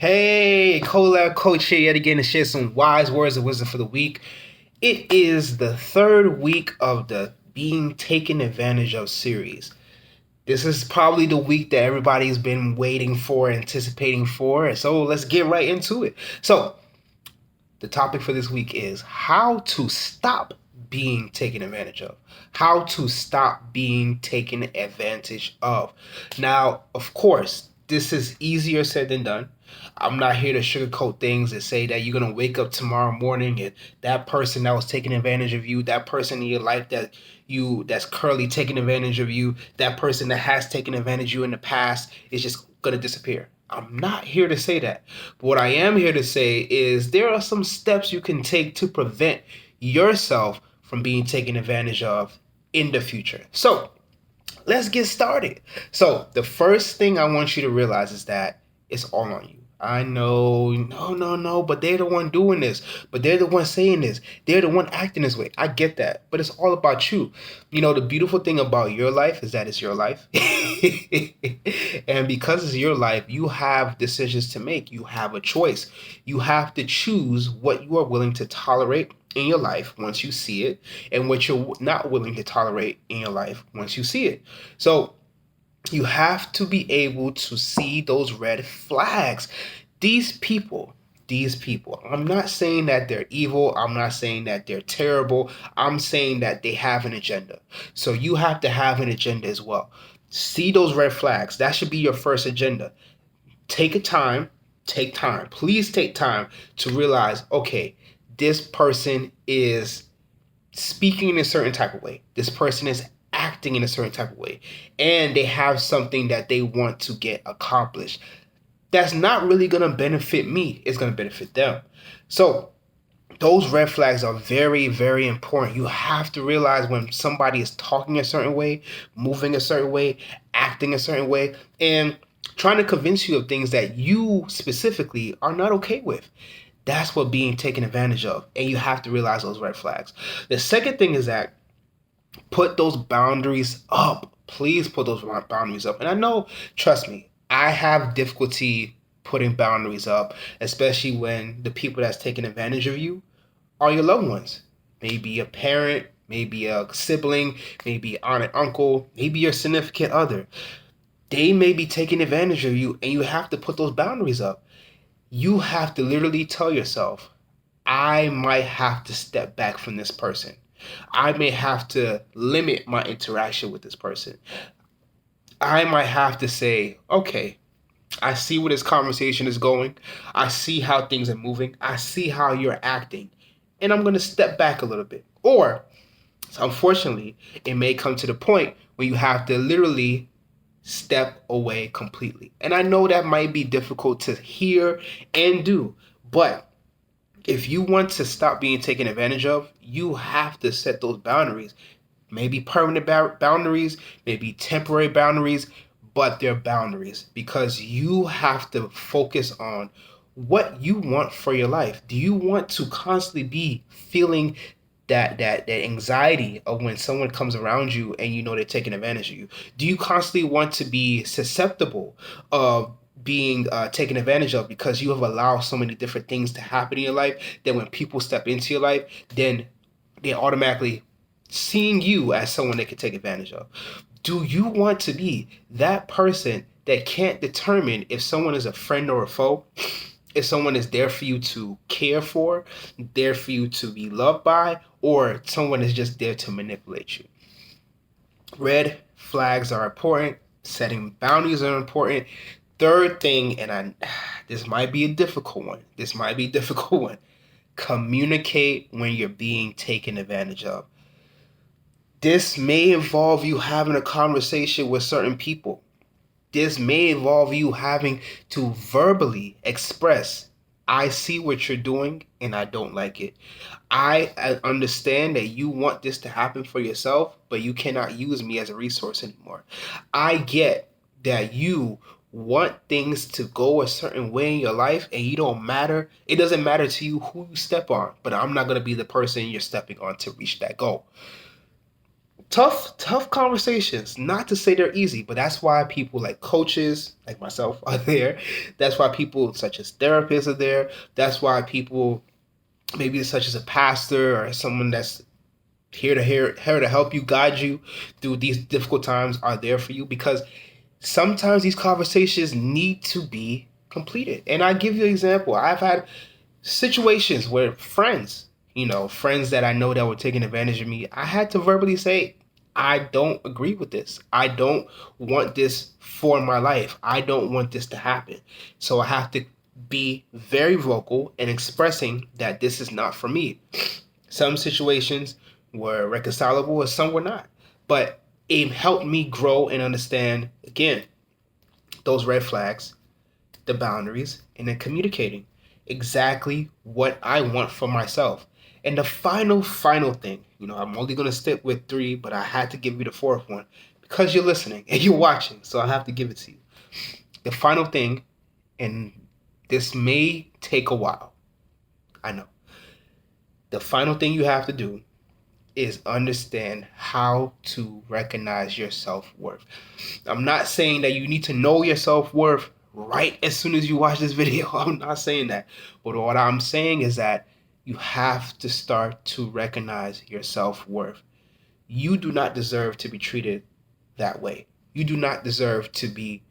Hey, Colabcoaching yet again to share some wise words of wisdom for the week. It is the third week of the Being Taken Advantage of series. This is probably the week that everybody's been waiting for, anticipating for. So let's get right into it. So, the topic for this week is how to stop being taken advantage of. How to stop being taken advantage of. Now, of course, this is easier said than done. I'm not here to sugarcoat things and say that you're going to wake up tomorrow morning and that person that was taking advantage of you, that person in your life that's currently taking advantage of you, that person that has taken advantage of you in the past is just going to disappear. I'm not here to say that. But what I am here to say is there are some steps you can take to prevent yourself from being taken advantage of in the future. So let's get started. So the first thing I want you to realize is that it's all on you. I know, no, but they're the one doing this. But they're the one saying this. They're the one acting this way. I get that. But it's all about you. You know, the beautiful thing about your life is that it's your life. And because it's your life, you have decisions to make. You have a choice. You have to choose what you are willing to tolerate in your life once you see it and what you're not willing to tolerate in your life once you see it. So you have to be able to see those red flags. These people, I'm not saying that they're evil. I'm not saying that they're terrible. I'm saying that they have an agenda. So you have to have an agenda as well. See those red flags. That should be your first agenda. Take time. Please take time to realize, okay, this person is speaking in a certain type of way. This person is acting in a certain type of way. And they have something that they want to get accomplished. That's not really going to benefit me. It's going to benefit them. So those red flags are very, very important. You have to realize when somebody is talking a certain way, moving a certain way, acting a certain way, and trying to convince you of things that you specifically are not okay with. That's what being taken advantage of. And you have to realize those red flags. The second thing is that put those boundaries up. Please put those boundaries up. And I know, trust me, I have difficulty putting boundaries up, especially when the people that's taking advantage of you are your loved ones. Maybe a parent, maybe a sibling, maybe aunt and uncle, maybe your significant other. They may be taking advantage of you, and you have to put those boundaries up. You have to literally tell yourself, I might have to step back from this person. I may have to limit my interaction with this person. I might have to say, okay, I see where this conversation is going. I see how things are moving. I see how you're acting. And I'm going to step back a little bit. Or, unfortunately, it may come to the point where you have to literally step away completely. And I know that might be difficult to hear and do, but if you want to stop being taken advantage of, you have to set those boundaries. Maybe permanent boundaries, maybe temporary boundaries, but they're boundaries because you have to focus on what you want for your life. Do you want to constantly be feeling that anxiety of when someone comes around you and you know they're taking advantage of you? Do you constantly want to be susceptible of being taken advantage of because you have allowed so many different things to happen in your life that when people step into your life, then they automatically seeing you as someone they can take advantage of? Do you want to be that person that can't determine if someone is a friend or a foe? If someone is there for you to care for, there for you to be loved by, or someone is just there to manipulate you? Red flags are important. Setting boundaries are important. Third thing, this might be a difficult one. Communicate when you're being taken advantage of. This may involve you having a conversation with certain people. This may involve you having to verbally express, I see what you're doing and I don't like it. I understand that you want this to happen for yourself, but you cannot use me as a resource anymore. I get that you want things to go a certain way in your life and it doesn't matter to you who you step on, but I'm not going to be the person you're stepping on to reach that goal. Tough conversations. Not to say they're easy, but that's why people like coaches like myself are there. That's why people such as therapists are there. That's why people maybe such as a pastor or someone that's here to help you, guide you through these difficult times are there for you, because sometimes these conversations need to be completed. And I give you an example. I've had situations where friends that I know that were taking advantage of me, I had to verbally say, I don't agree with this. I don't want this for my life. I don't want this to happen. So I have to be very vocal in expressing that this is not for me. Some situations were reconcilable and some were not. But it helped me grow and understand, again, those red flags, the boundaries, and then communicating exactly what I want for myself. And the final thing, I'm only going to stick with three, but I had to give you the fourth one because you're listening and you're watching. So I have to give it to you. The final thing, and this may take a while, I know. The final thing you have to do is understand how to recognize your self-worth. I'm not saying that you need to know your self-worth right as soon as you watch this video. I'm not saying that. But what I'm saying is that you have to start to recognize your self-worth. You do not deserve to be treated that way. You do not deserve to be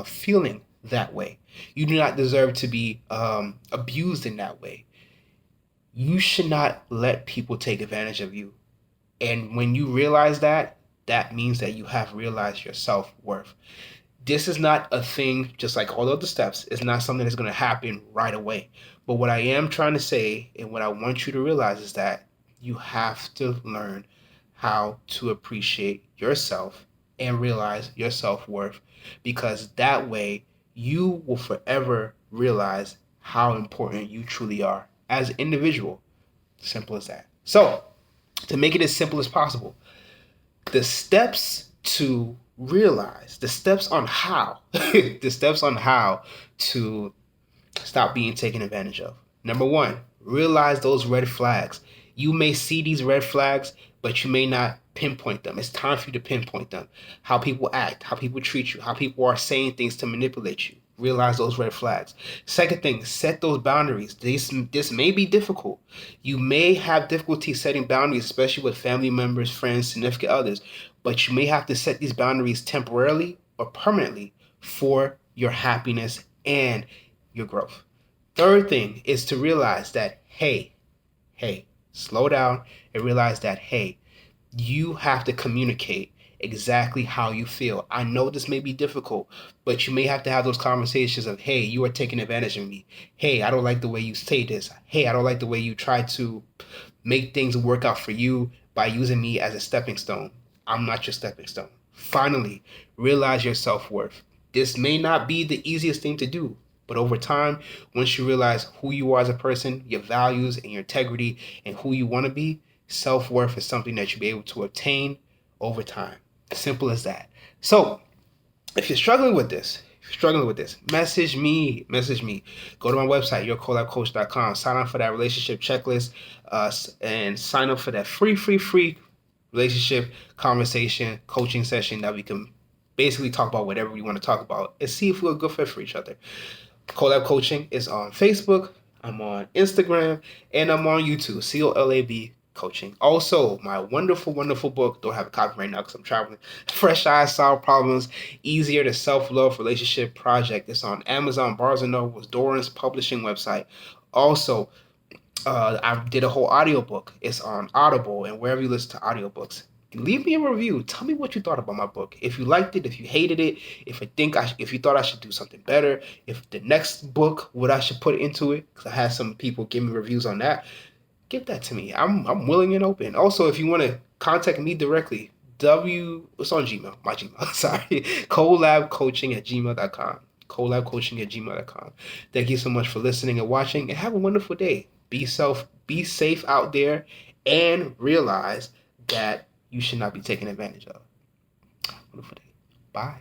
feeling that way. You do not deserve to be abused in that way. You should not let people take advantage of you. And when you realize that, that means that you have realized your self-worth. This is not a thing, just like all other steps. It's not something that's going to happen right away. But what I am trying to say and what I want you to realize is that you have to learn how to appreciate yourself and realize your self-worth, because that way you will forever realize how important you truly are as an individual. Simple as that. So, to make it as simple as possible, the steps to realize, the steps on how, the steps on how to stop being taken advantage of. Number one, realize those red flags. You may see these red flags, but you may not pinpoint them. It's time for you to pinpoint them. How people act, how people treat you, how people are saying things to manipulate you. Realize those red flags. Second thing, set those boundaries. This may be difficult. You may have difficulty setting boundaries, especially with family members, friends, significant others. But you may have to set these boundaries temporarily or permanently for your happiness and your growth. Third thing is to realize that, hey, slow down and realize that, hey, you have to communicate exactly how you feel. I know this may be difficult, but you may have to have those conversations of, hey, you are taking advantage of me. Hey, I don't like the way you say this. Hey, I don't like the way you try to make things work out for you by using me as a stepping stone. I'm not your stepping stone. Finally, realize your self-worth. This may not be the easiest thing to do, but over time, once you realize who you are as a person, your values and your integrity, and who you want to be, self-worth is something that you'll be able to obtain over time. Simple as that. So, if you're struggling with this, message me. Go to my website, yourcolabcoach.com. Sign up for that relationship checklist, and sign up for that free relationship conversation coaching session that we can basically talk about whatever we want to talk about and see if we're a good fit for each other. Colab Coaching is on Facebook, I'm on Instagram, and I'm on YouTube, COLAB Coaching. Also, my wonderful book, don't have a copy right now because I'm traveling, Fresh Eyes Solve Problems, Easier to Self-Love Relationship Project. It's on Amazon, Barnes & Noble, Doran's publishing website. Also, I did a whole audiobook. It's on Audible and wherever you listen to audiobooks. Leave me a review. Tell me what you thought about my book. If you liked it, if you hated it, if you thought I should do something better, if the next book, what I should put into it, because I had some people give me reviews on that. Give that to me. I'm willing and open. Also, if you want to contact me directly, it's on Gmail, my Gmail, sorry, colabcoaching@gmail.com. colabcoaching@gmail.com. Thank you so much for listening and watching, and have a wonderful day. Be safe out there, and realize that you should not be taken advantage of. Wonderful day. Bye.